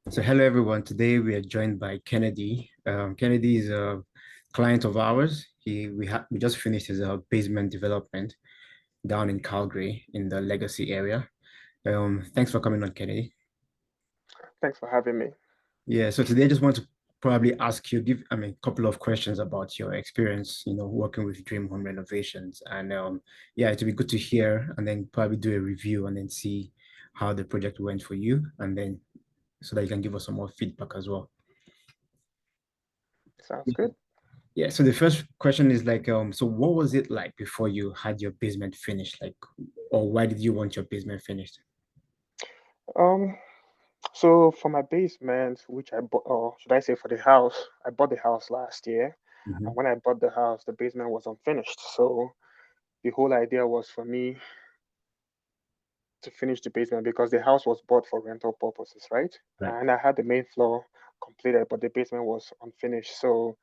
So hello everyone. Today we are joined by Kennedy. Kennedy is a client of ours. We just finished his basement development down in Calgary in the Legacy area. Thanks for coming on, Kennedy. Thanks for having me. Yeah. So today I just want to probably ask you, a couple of questions about your experience, working with Dream Home Renovations, and yeah, it'd be good to hear, and then probably do a review, and then see how the project went for you, and then so that you can give us some more feedback as well. Sounds good. Yeah, so the first question is like, so what was it like before you had your basement finished? Like, or why did you want your basement finished? Um, so for my basement, which I bought, or should I say for the house, I bought the house last year. Hmm. And when I bought the house, the basement was unfinished. So the whole idea was for me to finish the basement because the house was bought for rental purposes, right? Right. And I had the main floor completed, but the basement was unfinished. So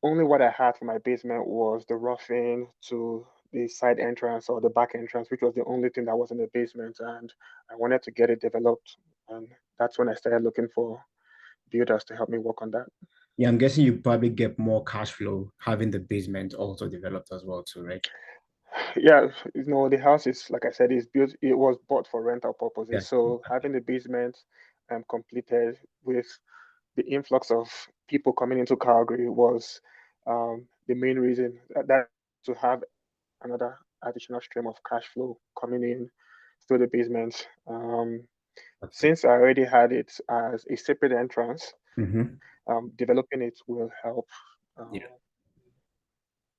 only what I had for my basement was the roughing to the side entrance or the back entrance, which was the only thing that was in the basement. And I wanted to get it developed. And that's when I started looking for builders to help me work on that. Yeah, I'm guessing you probably get more cash flow having the basement also developed as well too, right? Yeah, the house is, like I said, is built, it was bought for rental Yeah. purposes. So having the basement completed with the influx of people coming into Calgary was the main reason that to have another additional stream of cash flow coming in through the basement. That's good. Since I already had it as a separate entrance, Hmm. developing it will help uh, Yeah,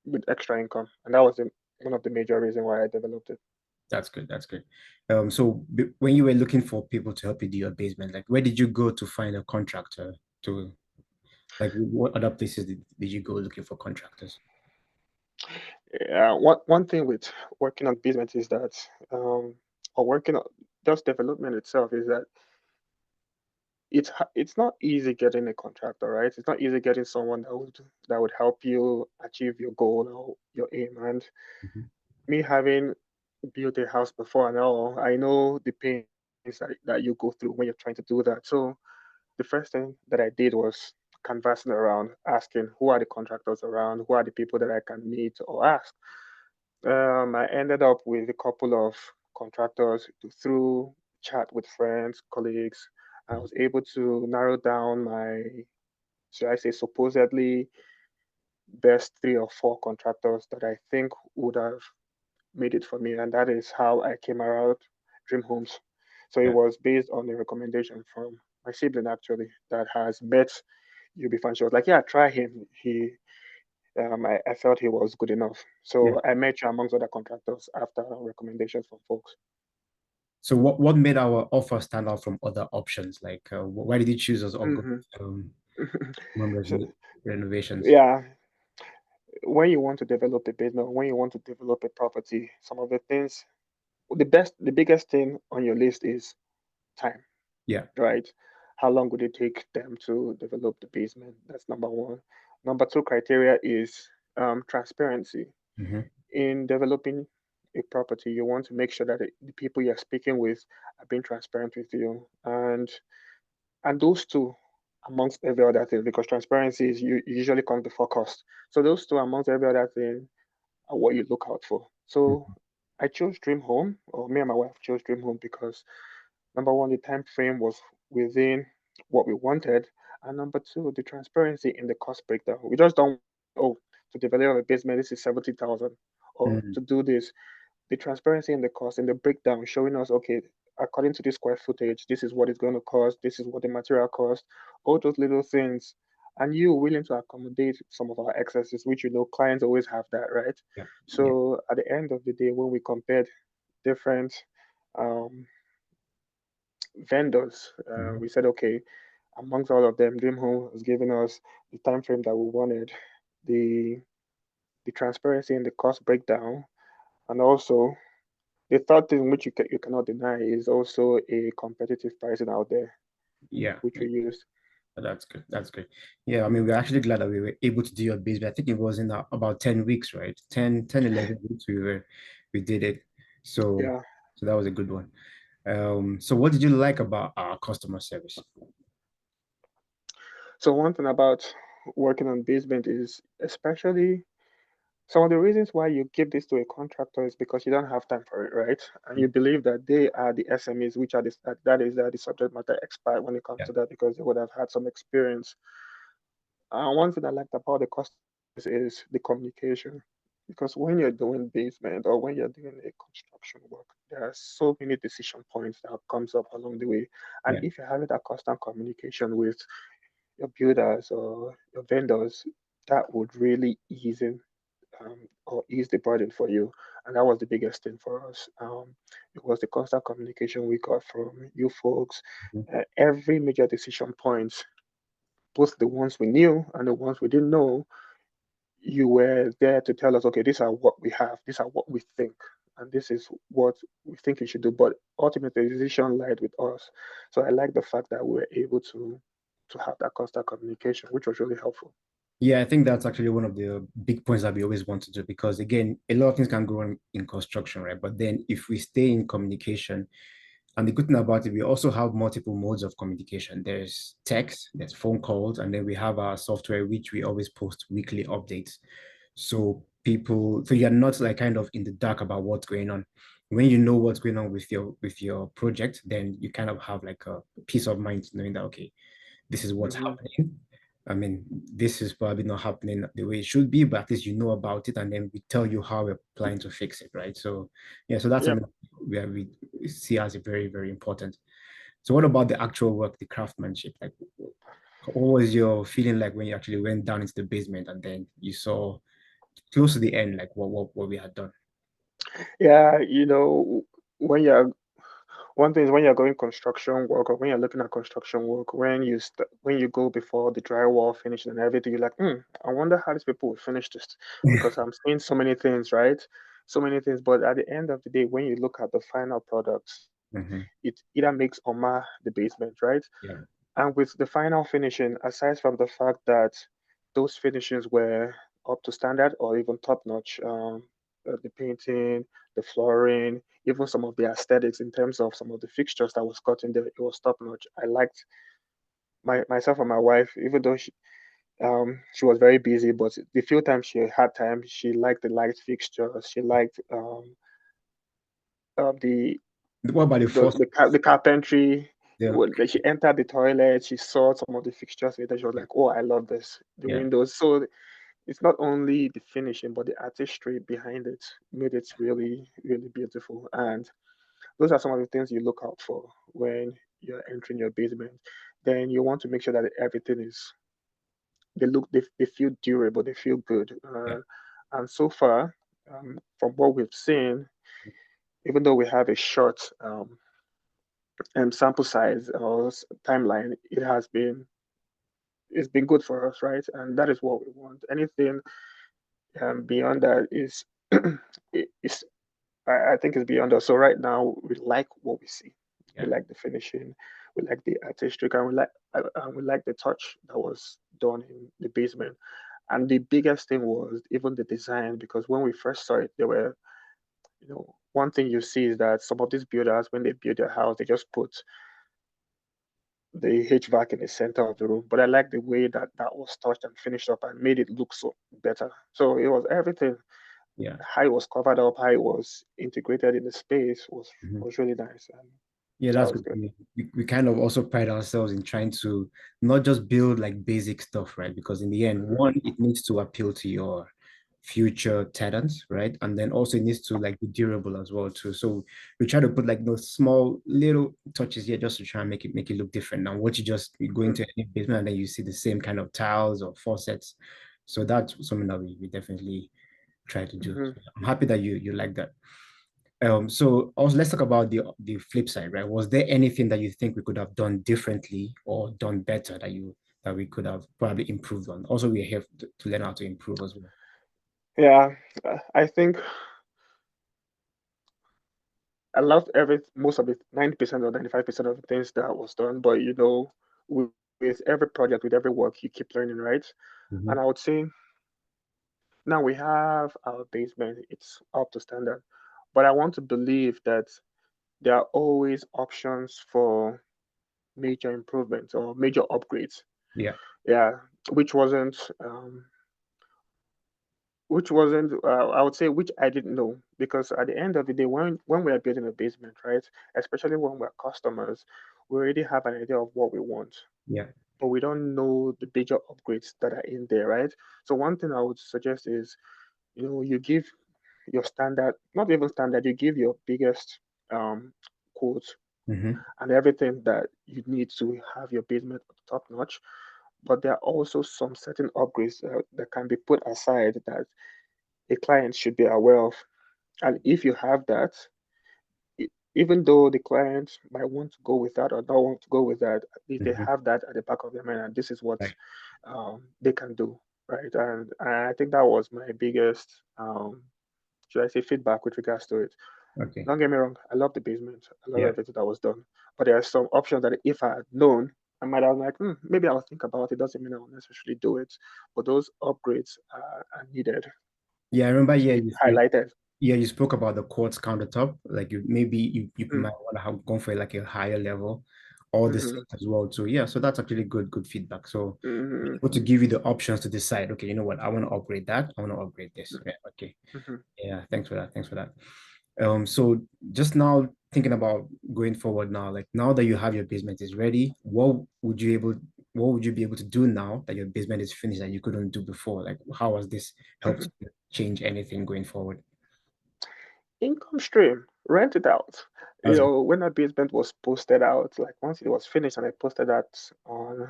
with extra income, and that was one of the major reasons why I developed it. that's good. That's good. So when you were looking for people to help you do your basement, like where did you go to find a contractor to, like what other places did you go looking for contractors? Yeah, one thing with working on basement is that, or working on just development itself is that it's not easy getting a contractor, right? It's not easy getting someone that would help you achieve your goal or your aim. And Mhm. me having built a house before and all, I know the pains that you go through when you're trying to do that. So the first thing that I did was canvassing around, asking who are the contractors around, who are the people that I can meet or ask. I ended up with a couple of contractors through chat with friends, colleagues. I was able to narrow down my, should I say, supposedly best three or four contractors that I think would have made it for me, and that is how I came around Dream Homes. So it Yeah. was based on a recommendation from my sibling actually that has met UB Fan. She was like, "Yeah, try him. I felt he was good enough." Yeah. So I met you amongst other contractors after recommendations from folks. So what made our offer stand out from other options? Like, why did you choose us or go Hmm. members So renovations? yeah, when you want to develop a business, when you want to develop a property, some of the things, the biggest thing on your list is time, Yeah. right? How long would it take them to develop the basement? That's number one. Number two criteria is transparency. Hmm. In developing a property, you want to make sure that the people you're speaking with are being transparent with you, and those two amongst every other thing, because transparency is usually comes before cost. So those two amongst every other thing are what you look out for. So I chose Dream Home, or me and my wife chose Dream Home because number one, the time frame was within what we wanted, and number two, the transparency in the cost breakdown. We just don't, oh, to develop a basement, this is 70,000, or Mm. to do this, the transparency in the cost and the breakdown showing us, okay, according to this square footage, this is what it's going to cost, this is what the material cost, all those little things. And you willing to accommodate some of our excesses, which clients always have that, right? Yeah. Yeah. So at the end of the day, when we compared different um, vendors, Mhm. we said, okay, amongst all of them, Dream Home has given us the time frame that we wanted, the the transparency and the cost breakdown, and also the third thing which you cannot deny is also a competitive pricing out there, Yeah. which we used. That's good. That's good. Yeah, I mean, we're actually glad that we were able to do your basement. I think it was in about 10 weeks, right? 10, 11 weeks we did it. So Yeah. so that was a good one. So what did you like about our customer service? So one thing about working on basement is especially some of the reasons why you give this to a contractor is because you don't have time for it, right? And you believe that they are the SMEs, which are the subject matter expert when it comes Yeah, to that because they would have had some experience. One thing I liked about the customers is the communication. Because when you're doing basement or when you're doing a construction work, there are so many decision points that comes up along the way. And yeah, if you're having that constant communication with your builders or your vendors, that would really ease the burden for you. And that was the biggest thing for us. It was the constant communication we got from you folks. mhm. Every major decision points, both the ones we knew and the ones we didn't know, you were there to tell us, okay, these are what we have, these are what we think, and this is what we think you should do. But ultimately, the decision lied with us. So I like the fact that we were able to have that constant communication, which was really helpful. Yeah, I think that's actually one of the big points that we always want to do because again, a lot of things can go on in construction, right? But then if we stay in communication, and the good thing about it, we also have multiple modes of communication. There's text, there's phone calls, and then we have our software, which we always post weekly updates. So you're not like kind of in the dark about what's going on. When you know what's going on with your project, then you kind of have like a peace of mind knowing that okay, this is what's Hmm. happening. I mean, this is probably not happening the way it should be, but at least you know about it, and then we tell you how we're planning to fix it, right? So, yeah, so that's Yep. something where we see as a very, very important. So, what about the actual work, the craftsmanship? Like, what was your feeling like when you actually went down into the basement and then you saw close to the end, like what we had done? Yeah, when you're one thing is when you're going construction work or when you're looking at construction work, when you go before the drywall finish and everything, you're like, I wonder how these people will finish this because I'm seeing so many things, right? So many things. But at the end of the day, when you look at the final products, Hmm. it either makes or mar the basement, right? Yeah, And with the final finishing, aside from the fact that those finishes were up to standard or even top notch, the painting, the flooring, even some of the aesthetics in terms of some of the fixtures that was got in there, it was top notch. I liked myself and my wife, even though she was very busy, but the few times she had time, she liked the light fixtures. She liked the what about the first? the carpentry. The She entered the toilet, she saw some of the fixtures later. She was Yeah, like, "Oh, I love this." The yeah, windows. So it's not only the finishing, but the artistry behind it made it really, really beautiful. And those are some of the things you look out for when you're entering your basement. Then you want to make sure that everything is they feel durable, they feel good. yeah, And so far, from what we've seen, even though we have a short sample size or timeline, it's been good for us, right? And that is what we want. Anything beyond that is I think is beyond us. So right now we like what we see. We yeah, like the finishing, we like the artistic, and we like the touch that was done in the basement. And the biggest thing was even the design, because when we first saw it, there were, one thing you see is that some of these builders, when they build their house, they just put the HVAC in the center of the room. But I like the way that that was touched and finished up and made it look so better. So it was everything. yeah. How it was covered up, how it was integrated in the space Mhm. was really nice, and Yeah, that that's was good. good. We kind of also pride ourselves in trying to not just build like basic stuff, right? Because in the end, Hmm. one, it needs to appeal to your future tenants, right? And then also it needs to like be durable as well too. So we try to put like those small little touches here just to try and make it look different. Now, what you go Hmm. into any basement and then you see the same kind of tiles or faucets. So that's something that we definitely try to do. Hmm. So I'm happy that you like that. So also let's talk about the flip side, right? Was there anything that you think we could have done differently or done better that we could have probably improved on? Also, we're here to learn how to improve as well. Yeah, I think I loved most of it, 90% or 95% of the things that was done. But with every project, with every work, you keep learning, right? Mhm. And I would say now we have our basement; it's up to standard. But I want to believe that there are always options for major improvements or major upgrades. Yeah. Yeah, which wasn't I would say which I didn't know, because at the end of the day, when we are building a basement, right, especially when we're customers, we already have an idea of what we want, Yeah. but we don't know the major upgrades that are in there, right? So one thing I would suggest is, you give your standard, not even standard, you give your biggest quote Mm-hmm. and everything that you need to have your basement top notch. But there are also some certain upgrades that can be put aside that a client should be aware of. And if you have that, even though the client might want to go with that or not want to go with that, at least they Mm-hmm. have that at the back of their mind, and this is what Right. they can do, right? And I think that was my biggest, should I say, feedback with regards to it. Okay. Don't get me wrong, I love the basement, I love Yeah. everything that was done, but there are some options that if I had known, I might have like, maybe I'll think about it. Doesn't mean I'll necessarily do it, but those upgrades are needed Yeah, I remember, to yeah, be you highlighted. yeah, you spoke about the quartz countertop. Like you Mm, might want to have gone for like a higher level, all the mm-hmm, same as well. So yeah, so that's actually good feedback. So mm-hmm, able to give you the options to decide, okay, you know what, I want to upgrade that, I want to upgrade this. Yeah, okay. mm-hmm. Yeah, thanks for that. Thanks for that. So just now thinking about going forward now, like now that you have your basement is ready, what would you be able to do now that your basement is finished that you couldn't do before? Like how has this helped you change anything going forward? Income stream, rent it out. That's good. When that basement was posted out, like once it was finished and I posted that on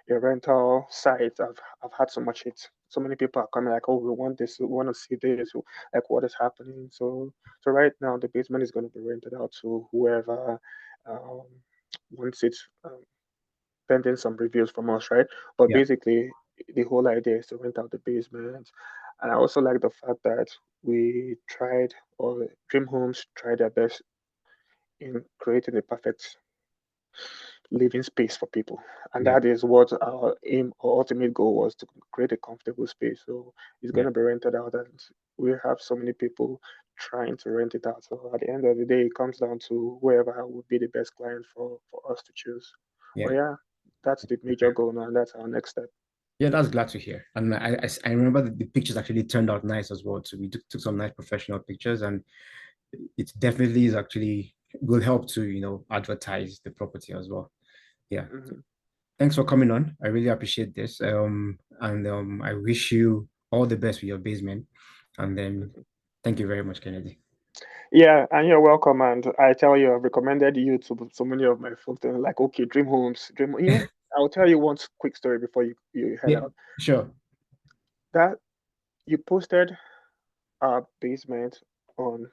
a rental site, I've had so much hit. So many people are coming like, oh, we want this, we want to see this, like what is happening. So right now the basement is going to be rented out to whoever um, wants it. Pending some reviews from us, right? But Yeah, basically, the whole idea is to rent out the basement. And I also like the fact that we tried, or Dream Homes tried their best in creating a perfect living space for people. And yeah, that is what our aim or ultimate goal was, to create a comfortable space. So it's going yeah, to be rented out, and we have so many people trying to rent it out. So at the end of the day, it comes down to whoever would be the best client for us to choose. But yeah. yeah, that's the major goal now, and that's our next step. Yeah, that's glad to hear. And I remember that the pictures actually turned out nice as well. So we took some nice professional pictures, and it definitely is actually will help to, advertise the property as well. Yeah. Hmm. Thanks for coming on. I really appreciate this. And I wish you all the best with your basement. And then thank you very much, Kennedy. Yeah, and you're welcome. And I tell you, I've recommended you to so many of my folks. They're like, okay, Dream Homes, Dream. I'll tell you one quick story before you head Yeah, out. sure. That you posted our basement on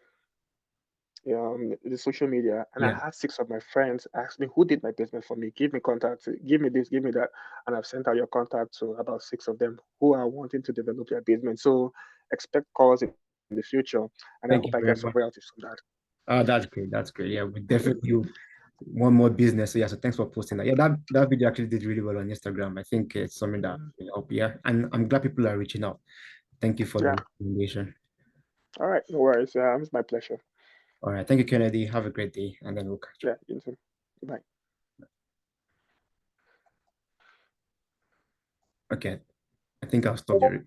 the social media, and I Yeah. had six of my friends ask me who did my basement for me. Give me contact, give me this, give me that, and I've sent out your contact to about six of them who are wanting to develop their basement. So expect calls in the future, and I hope I Thank get you some very royalties much. from that. Oh, that's great. That's great. Yeah, we definitely want more business. So yeah, so thanks for posting that. Yeah, that video actually did really well on Instagram. I think it's something that Mhm. will help. Yeah, and I'm glad people are reaching out. Thank you for Yeah. the recommendation. All right. No worries. It's my pleasure. All right. Thank you, Kennedy. Have a great day, and then we'll catch up. Yeah. You too. Bye. Okay. I think I'll stop the